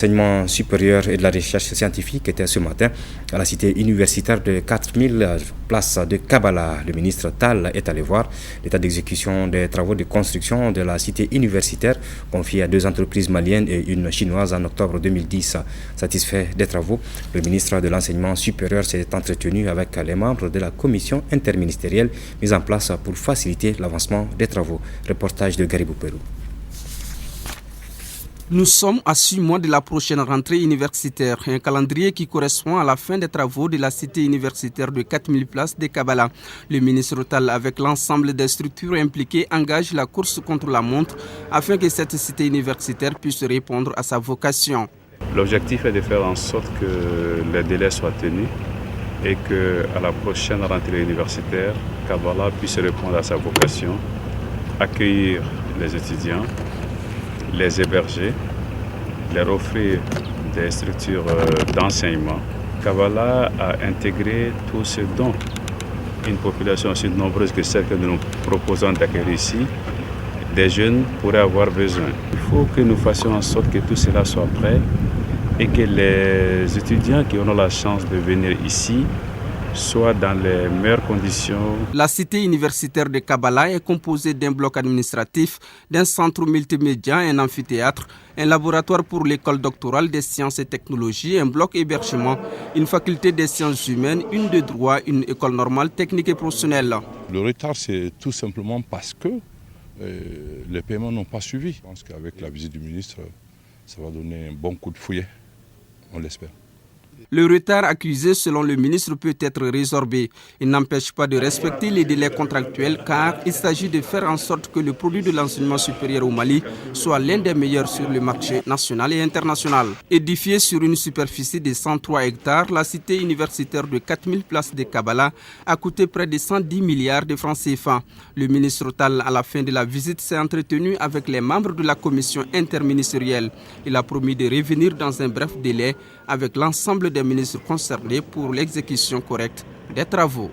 L'enseignement supérieur et de la recherche scientifique était ce matin à la cité universitaire de 4000 places de Kabbalah. Le ministre Tal est allé voir l'état d'exécution des travaux de construction de la cité universitaire confiée à 2 entreprises maliennes et une chinoise en octobre 2010. Satisfait des travaux, le ministre de l'enseignement supérieur s'est entretenu avec les membres de la commission interministérielle mise en place pour faciliter l'avancement des travaux. Reportage de Garibou Pérou. Nous sommes à 6 mois de la prochaine rentrée universitaire, un calendrier qui correspond à la fin des travaux de la cité universitaire de 4000 places de Kabbalah. Le ministre Tal, avec l'ensemble des structures impliquées, engage la course contre la montre afin que cette cité universitaire puisse répondre à sa vocation. L'objectif est de faire en sorte que les délais soient tenus et qu'à la prochaine rentrée universitaire, Kabbalah puisse répondre à sa vocation, accueillir les étudiants, les héberger, leur offrir des structures d'enseignement. Kabbalah a intégré tout ce dont une population aussi nombreuse que celle que nous proposons d'accueillir ici, des jeunes pourraient avoir besoin. Il faut que nous fassions en sorte que tout cela soit prêt et que les étudiants qui auront la chance de venir ici soit dans les meilleures conditions. La cité universitaire de Kabbalah est composée d'un bloc administratif, d'un centre multimédia, un amphithéâtre, un laboratoire pour l'école doctorale des sciences et technologies, un bloc hébergement, une faculté des sciences humaines, une de droit, une école normale, technique et professionnelle. Le retard, c'est tout simplement parce que les paiements n'ont pas suivi. Je pense qu'avec la visite du ministre, ça va donner un bon coup de fouet, on l'espère. Le retard accusé, selon le ministre, peut être résorbé. Il n'empêche pas de respecter les délais contractuels car il s'agit de faire en sorte que le produit de l'enseignement supérieur au Mali soit l'un des meilleurs sur le marché national et international. Édifiée sur une superficie de 103 hectares, la cité universitaire de 4000 places de Kabbalah a coûté près de 110 milliards de francs CFA. Le ministre Tal, à la fin de la visite, s'est entretenu avec les membres de la commission interministérielle. Il a promis de revenir dans un bref délai avec l'ensemble des ministres concernés pour l'exécution correcte des travaux.